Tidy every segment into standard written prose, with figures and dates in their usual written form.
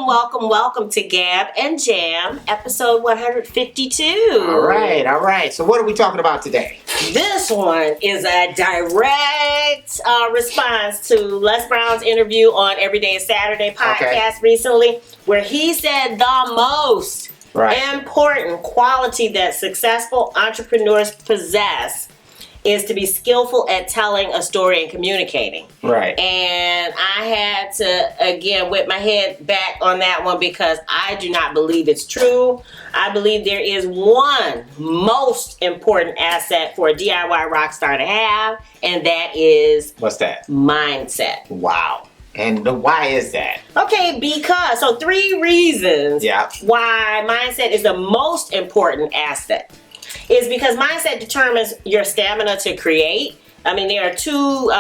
welcome to Gab and Jam, episode 152. All right. So what are we talking about today? This one is a direct response to Les Brown's interview on Every Day is Saturday podcast recently, where he said the most important quality that successful entrepreneurs possess is to be skillful at telling a story and communicating. Right. And I had to, again, whip my head back on that one because I do not believe it's true. I believe there is one most important asset for a DIY rock star to have, and that is... What's that? Mindset. Wow. And why is that? Okay, because, so 3 reasons why mindset is the most important asset. Is because mindset determines your stamina to create. I mean, there are 2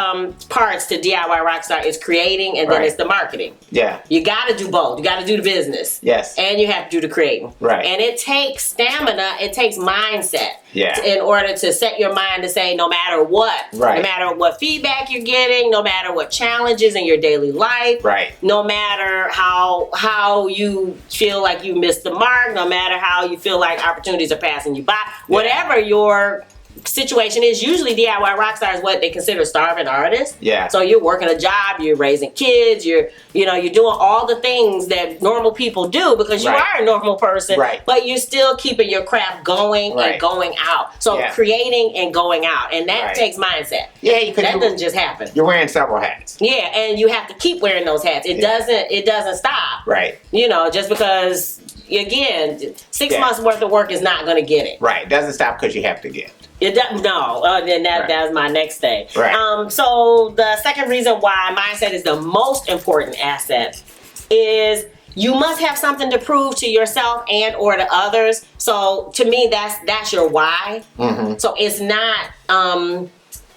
parts to DIY Rockstar. It's creating and then it's the marketing. Yeah. You got to do both. You got to do the business. Yes. And you have to do the creating. Right. And it takes stamina. It takes mindset. Yeah. In order to set your mind to say no matter what. Right. No matter what feedback you're getting. No matter what challenges in your daily life. Right. No matter how you feel like you missed the mark. No matter how you feel like opportunities are passing you by. Yeah. Whatever your situation is, usually DIY rockstar is what they consider starving artists. Yeah. So you're working a job, you're raising kids, you're doing all the things that normal people do because you are a normal person. Right. But you're still keeping your craft going and going out. So creating and going out, and that takes mindset. Yeah, that doesn't just happen. You're wearing several hats. Yeah, and you have to keep wearing those hats. It doesn't stop. Right. Just because again, 6 months worth of work is not going to get it. Right. It doesn't stop because you have to get. It does, no, then that's my next thing. Right. So the second reason why mindset is the most important asset is you must have something to prove to yourself and or to others. So to me, that's your why. Mm-hmm. So it's not,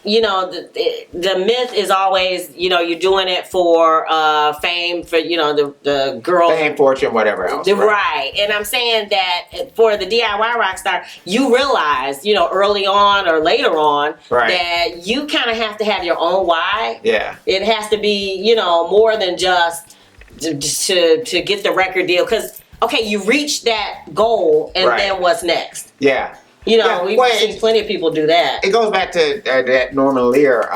the myth is always, you're doing it for fame, for, the girls. Fame, fortune, whatever else. Right. And I'm saying that for the DIY rockstar, you realize, early on or later on, that you kind of have to have your own why. Yeah. It has to be, more than just to get the record deal. Because, okay, you reach that goal, and then what's next? Yeah. We've seen plenty of people do that. It goes back to that Norman Lear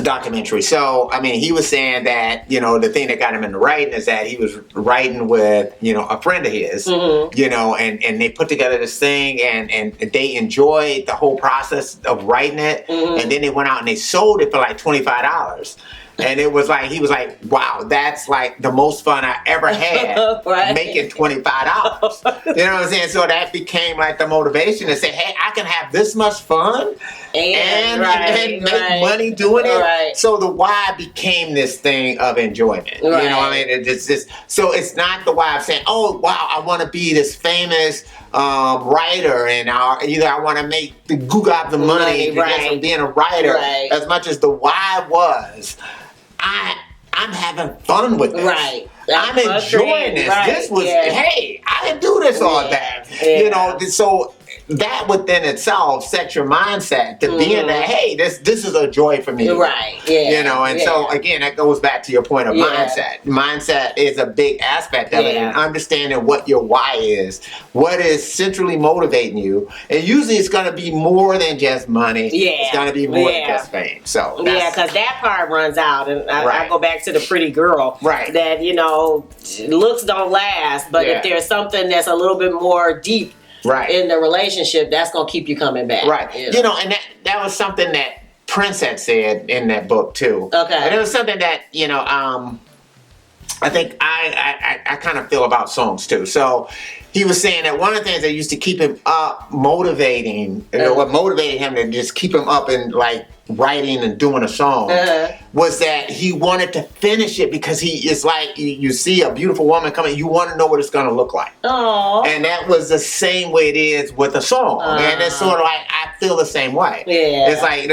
documentary. So, I mean, he was saying that, the thing that got him into writing is that he was writing with, a friend of his, and they put together this thing and they enjoyed the whole process of writing it. Mm-hmm. And then they went out and they sold it for like $25. And it was like, he was like, wow, that's like the most fun I ever had making $25. You know what I'm saying? So that became like the motivation to say, hey, I can have this much fun and make money doing it. Right. So the why became this thing of enjoyment. Right. You know what I mean? It's just, so it's not the why of saying, oh, wow, I want to be this famous writer and either I want to make the goog the money just from being a writer as much as the why was, I'm having fun with this. Right. I'm enjoying this. This was, hey, I didn't do this all day. Yeah. So that within itself sets your mindset to being that, hey, this is a joy for me. Right. Yeah. And so again, that goes back to your point of mindset. Mindset is a big aspect of it, and understanding what your why is, what is centrally motivating you, and usually it's going to be more than just money. Yeah. It's going to be more than just fame. So because that part runs out, and I go back to the pretty girl. Right. That looks don't last, but if there's something that's a little bit more deep. In the relationship, that's gonna keep you coming back. Right. And that was something that Prince had said in that book too. Okay. And it was something that I think I kind of feel about songs too. So he was saying that one of the things that used to keep him up, motivating, what motivated him to just keep him up and like writing and doing a song was that he wanted to finish it because it's like you see a beautiful woman coming, you want to know what it's going to look like. Aww. And that was the same way it is with a song. And it's sort of like, I feel the same way. Yeah. It's like,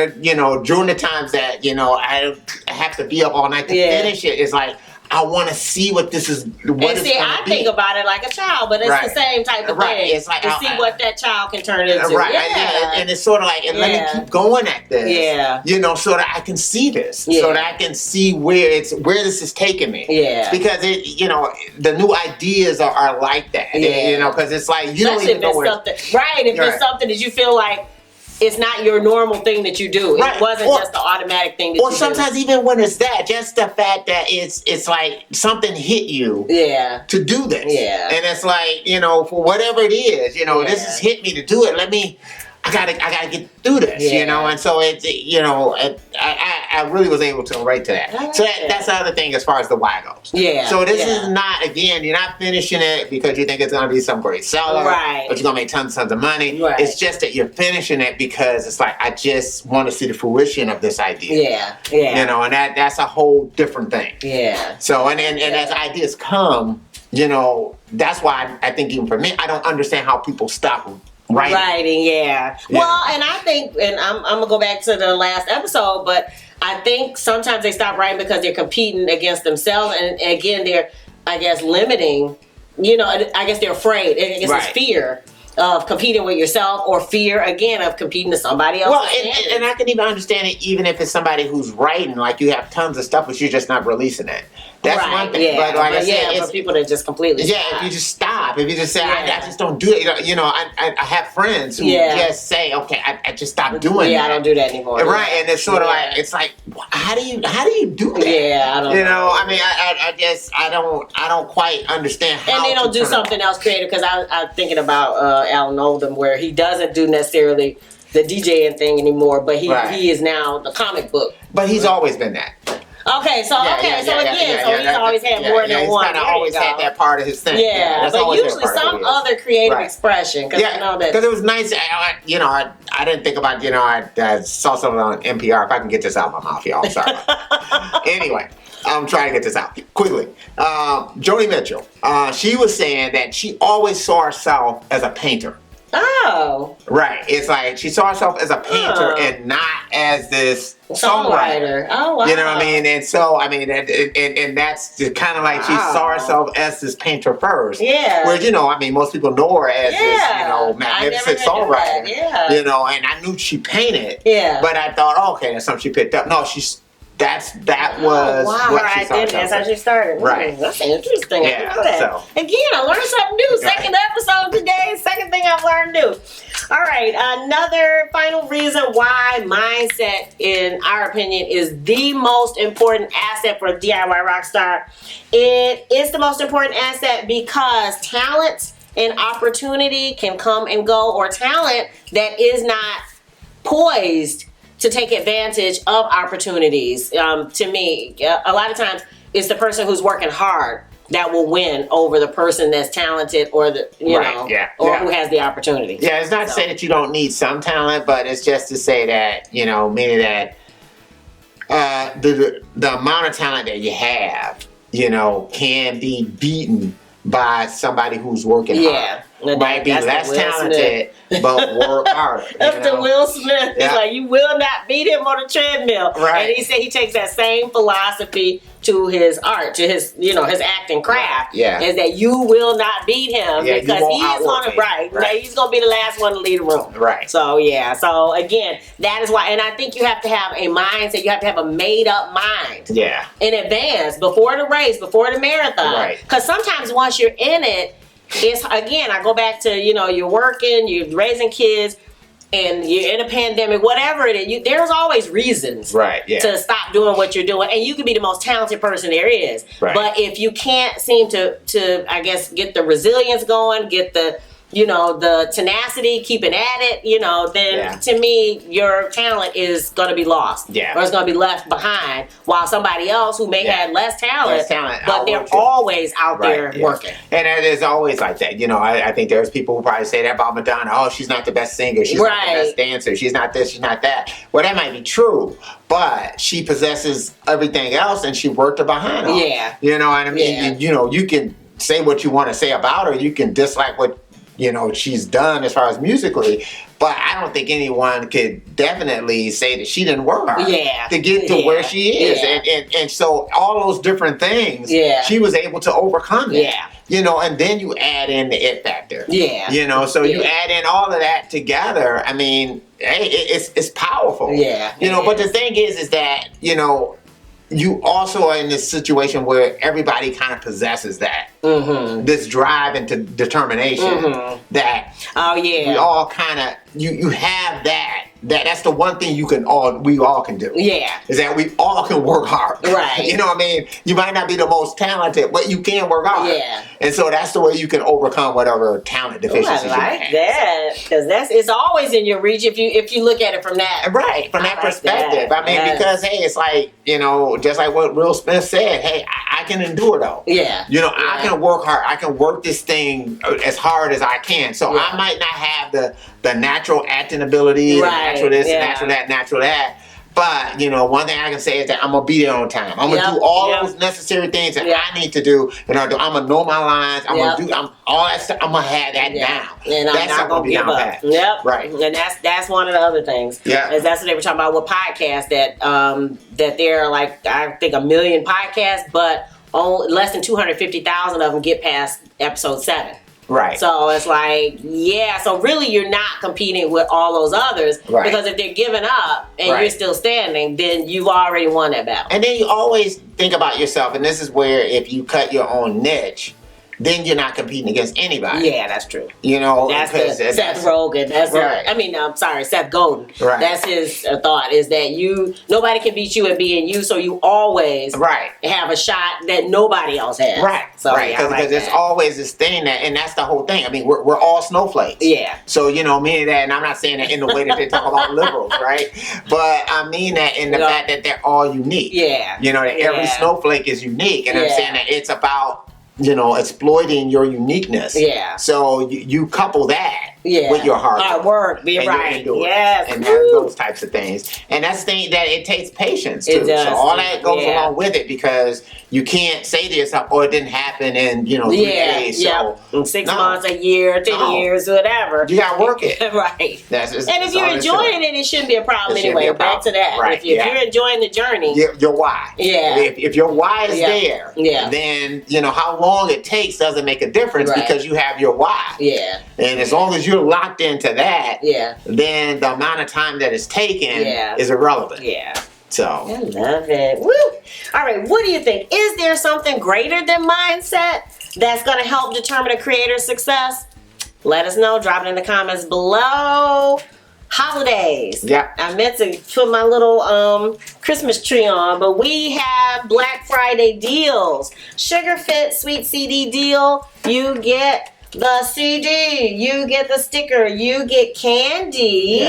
during the times that, I have to be up all night to finish it, it's like, I want to see what this is. I think about it like a child, but it's the same type of thing. It's like to see what that child can turn into. Right. Yeah. And it's sort of like, and let me keep going at this. Yeah. You know, so that I can see this. Yeah. So that I can see where this is taking me. Yeah. Because the new ideas are like that. Yeah. You know, because it's like you don't even know where. Right. If it's something that you feel like it's not your normal thing that you do. It wasn't just the automatic thing that you do. Or sometimes even when it's that, just the fact that it's like something hit you to do this. Yeah. And it's like, for whatever it is, this has hit me to do it. I gotta get through this, and so it's, I really was able to relate to that. So that's the other thing as far as the why goes. Yeah. So this is not, again, you're not finishing it because you think it's gonna be some great seller, but you're gonna make tons of money. Right. It's just that you're finishing it because it's like, I just want to see the fruition of this idea. Yeah. And that's a whole different thing. Yeah. So and as ideas come, that's why I think even for me, I don't understand how people stop writing, Well, and I think, and I'm gonna go back to the last episode, but I think sometimes they stop writing because they're competing against themselves, and again, they're, I guess, limiting. I guess they're afraid. I guess it's fear of competing with yourself, or fear again of competing to somebody else. Well, and I can even understand it, even if it's somebody who's writing, like you have tons of stuff, but you're just not releasing it. That's one thing. Yeah. But like I said, it's people that just completely stop. If you just stop, if you just say, I just don't do it. I have friends who just say, okay, I just stopped doing that. Yeah, I don't do that anymore. Right, and it's sort of like, it's like, how do you do that? Yeah, I don't know. I mean, I don't quite understand how. And they don't do something else creative, because I'm thinking about Alan Oldham, where he doesn't do necessarily the DJing thing anymore, but he is now the comic book. But he's always been that. Okay, so he's always had more than one. He's kind of always had that part of his thing. Yeah, but usually some other creative expression. Because it was nice. I didn't think about, I saw something on NPR. If I can get this out of my mouth, y'all. Sorry. Anyway, I'm trying to get this out quickly. Joni Mitchell, she was saying that she always saw herself as a painter. Oh. Right. It's like she saw herself as a painter and not as this songwriter. Oh, wow. You know what I mean? And so, I mean, and that's kind of like she saw herself as this painter first. Yeah. Where, most people know her as this, magnificent songwriter. Yeah. And I knew she painted. Yeah. But I thought, okay, that's something she picked up. No, that was what she saw. That's how she started. Right. That's interesting. Yeah. I didn't know that. So. Again, I learned something new. Second episode today. Second thing I've learned new. All right. Another final reason why mindset, in our opinion, is the most important asset for DIY Rockstar. It is the most important asset because talent and opportunity can come and go, or talent that is not poised to take advantage of opportunities. To me, a lot of times it's the person who's working hard that will win over the person that's talented, or who has the opportunity. Yeah, it's not to say that you don't need some talent, but it's just to say that, meaning that the amount of talent that you have, can be beaten by somebody who's working hard. Might be less talented, but work harder. That's the Will Smith. He's like, you will not beat him on a treadmill. Right. And he said he takes that same philosophy to his art, to his, his acting craft. Yeah. Is that you will not beat him because he is going to, he's going to be the last one to leave the room. Right. So, so again, that is why, and I think you have to have a mindset, you have to have a made up mind. Yeah. In advance, before the race, before the marathon. Right. Because sometimes once you're in it, it's, again, I go back to, you're working, you're raising kids, and you're in a pandemic, whatever it is, there's always reasons to stop doing what you're doing. And you can be the most talented person there is. Right. But if you can't seem to, I guess, get the resilience going, get the, the tenacity, keeping at it, then to me, your talent is going to be lost. Yeah. Or it's going to be left behind, while somebody else who may have less talent but they're always out there working. And it is always like that. I think there's people who probably say that about Madonna. Oh, she's not the best singer. She's not the best dancer. She's not this, she's not that. Well, that might be true, but she possesses everything else, and she worked her behind her. Yeah. You know what I mean? And, you can say what you want to say about her. You can dislike you know, she's done as far as musically. But I don't think anyone could definitely say that she didn't work hard to get to where she is. And so all those different things, she was able to overcome it. You know, and then you add in the it factor. You know, so you add in all of that together. I mean, hey, it's powerful. You know, but the thing is that, you know, you also are in this situation where everybody kind of possesses that. This drive into determination that we all kind of, you have that. That's the one thing we all can do. Is that we all can work hard. You know what I mean? You might not be the most talented, but you can work hard. And so that's the way you can overcome whatever talent deficiencies you have. I like that. Because it's always in your reach if you look at it from that. From that perspective. I mean, because, hey, it's like, you know, just like what Will Smith said, hey, I can endure though. You know, I can work hard. I can work this thing as hard as I can. So I might not have the natural acting ability, natural this, natural that, natural that. But, you know, one thing I can say is that I'm going to be there on time. I'm going to do all those necessary things that I need to do. And I'm going to know my lines. I'm going to do all that stuff. I'm going to have that down. And I'm not going to give up. And that's one of the other things. Is that's what they were talking about with podcasts, that there are like, I think 1 million podcasts, but only less than 250,000 of them get past episode 7. So it's like, so really you're not competing with all those others because if they're giving up and you're still standing, then you've already won that battle. And then you always think about yourself, and this is where if you cut your own niche, then you're not competing against anybody. That's true. You know, that's Seth Rogen. Seth Godin. That's his thought, is that nobody can beat you at being you, so you always have a shot that nobody else has. So because there's always this thing and that's the whole thing. I mean, we're all snowflakes. So, you know, meaning that, and I'm not saying that in the way that they talk about liberals, but I mean that in the fact that they're all unique. You know, that every snowflake is unique, and I'm saying that it's about, you know, exploiting your uniqueness. So you couple that with your hard work, being and those types of things. And that's the thing, that it takes patience too. So all that goes along with it, because you can't say to yourself, "Oh, it didn't happen in 3 days." So in 6 months, a year, 10 years, whatever. You gotta work it. And if you're enjoying it should be a problem anyway. Back to that. If you're enjoying the journey, your why. If your why is there, then you know how long it takes doesn't make a difference because you have your why. And as long as you're locked into that, then the amount of time that it's taken is irrelevant. So I love it. Woo! All right, what do you think? Is there something greater than mindset that's going to help determine a creator's success? Let us know. Drop it in the comments below. Holidays. I meant to put my little Christmas tree on, but we have Black Friday deals. Sugar Fit Sweet CD deal. You get the CD, you get the sticker, you get candy,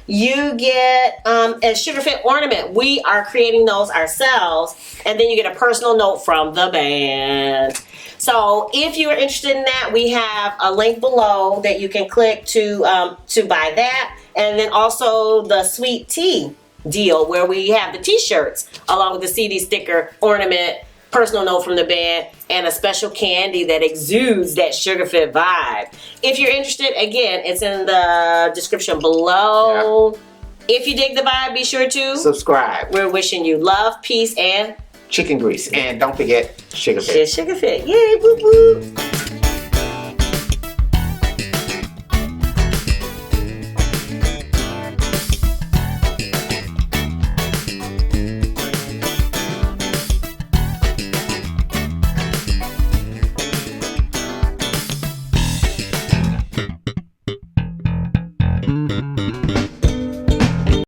you get a Sugar Fit ornament. We are creating those ourselves, and then you get a personal note from the band. So if you're interested in that, we have a link below that you can click to buy that, and then also the Sweet Tea deal, where we have the t-shirts along with the CD, sticker, ornament, personal note from the band, and a special candy that exudes that Sugar Fit vibe. If you're interested, again, it's in the description below. If you dig the vibe, be sure to subscribe. We're wishing you love, peace, and chicken grease. And don't forget Sugar Fit. Sugar Fit. Yay, whoop whoop.